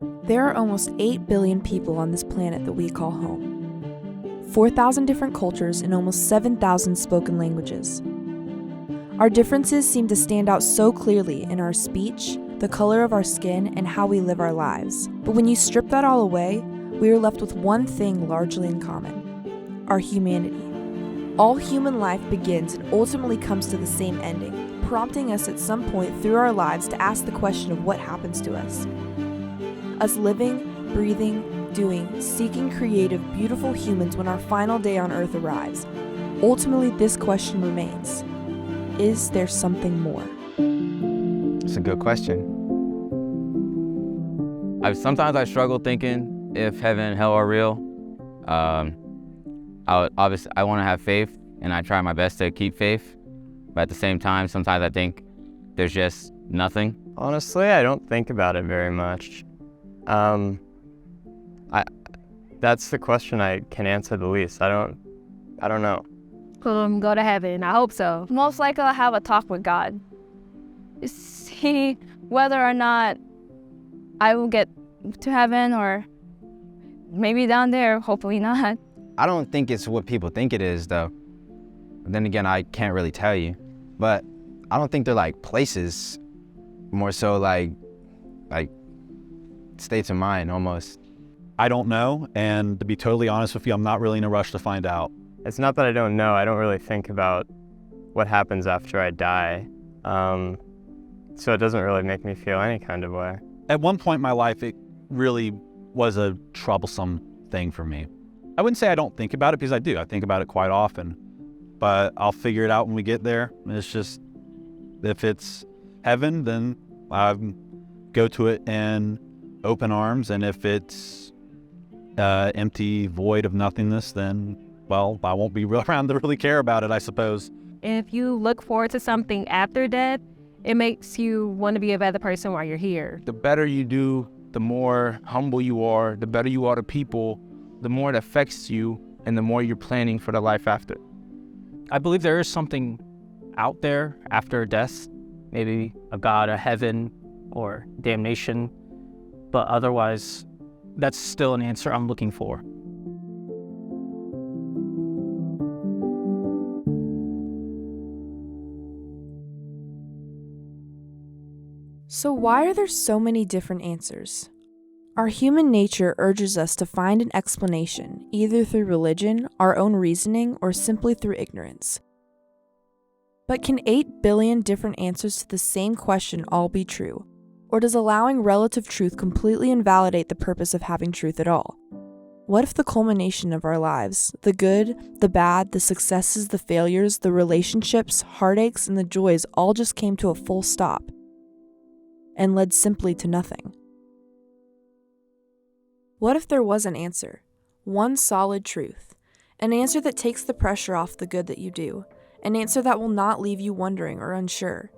There are almost 8 billion people on this planet that we call home. 4,000 different cultures and almost 7,000 spoken languages. Our differences seem to stand out so clearly in our speech, the color of our skin, and how we live our lives. But when you strip that all away, we are left with one thing largely in common: our humanity. All human life begins and ultimately comes to the same ending, prompting us at some point through our lives to ask the question of what happens to us. Us living, breathing, doing, seeking creative, beautiful humans when our final day on Earth arrives. Ultimately, this question remains: is there something more? It's a good question. Sometimes I struggle thinking if heaven and hell are real. I want to have faith, and I try my best to keep faith. But at the same time, sometimes I think there's just nothing. Honestly, I don't think about it very much. That's the question I can answer the least. I don't know. Go to heaven. I hope so. Most likely I'll have a talk with God. See whether or not I will get to heaven, or maybe down there, hopefully not. I don't think it's what people think it is, though. But then again, I can't really tell you. But I don't think they're like places, more so like states of mind almost. I don't know, and to be totally honest with you, I'm not really in a rush to find out. It's not that I don't know. I don't really think about what happens after I die. So it doesn't really make me feel any kind of way. At one point in my life, it really was a troublesome thing for me. I wouldn't say I don't think about it, because I do. I think about it quite often. But I'll figure it out when we get there. It's just, if it's heaven, then I go to it in open arms. And if it's empty void of nothingness, then, well, I won't be around to really care about it, I suppose. If you look forward to something after death, it makes you want to be a better person while you're here. The better you do, the more humble you are, the better you are to people, the more it affects you, and the more you're planning for the life after. I believe there is something out there after death, maybe a God, a heaven, or damnation, but otherwise, that's still an answer I'm looking for. So why are there so many different answers? Our human nature urges us to find an explanation, either through religion, our own reasoning, or simply through ignorance. But can 8 billion different answers to the same question all be true? Or does allowing relative truth completely invalidate the purpose of having truth at all? What if the culmination of our lives, the good, the bad, the successes, the failures, the relationships, heartaches, and the joys all just came to a full stop and led simply to nothing? What if there was an answer, one solid truth, an answer that takes the pressure off the good that you do, an answer that will not leave you wondering or unsure,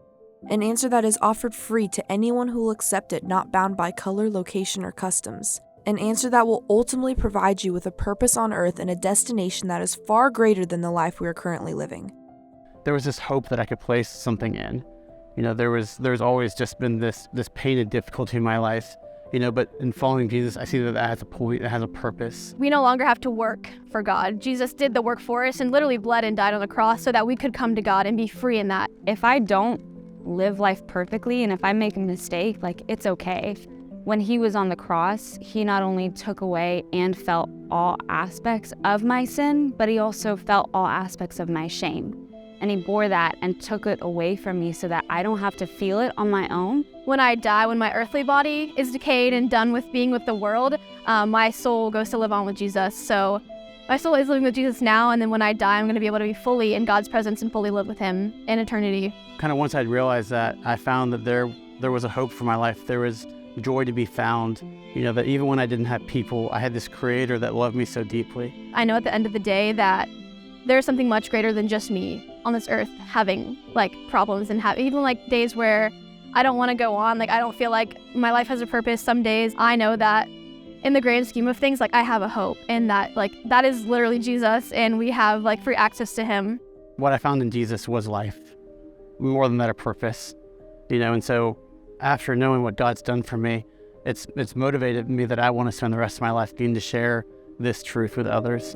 an answer that is offered free to anyone who will accept it, not bound by color, location, or customs, an answer that will ultimately provide you with a purpose on earth and a destination that is far greater than the life we are currently living? There was this hope that I could place something in. There's always just been this pain and difficulty in my life, but in following Jesus, I see that has a point, it has a purpose. We no longer have to work for God. Jesus did the work for us and literally bled and died on the cross so that we could come to God and be free in that. If I don't live life perfectly, and if I make a mistake, it's okay. When he was on the cross, he not only took away and felt all aspects of my sin, but he also felt all aspects of my shame. And he bore that and took it away from me so that I don't have to feel it on my own. When I die, when my earthly body is decayed and done with being with the world, my soul goes to live on with Jesus. So my soul is living with Jesus now, and then when I die, I'm going to be able to be fully in God's presence and fully live with him in eternity. Kind of once I'd realized that, I found that there was a hope for my life. There was joy to be found, that even when I didn't have people, I had this creator that loved me so deeply. I know at the end of the day that there's something much greater than just me on this earth having problems and even days where I don't want to go on. I don't feel like my life has a purpose. Some days I know that in the grand scheme of things, I have a hope, and that that is literally Jesus, and we have free access to him. What I found in Jesus was life, more than that, a purpose, and so after knowing what God's done for me, it's motivated me that I want to spend the rest of my life being to share this truth with others.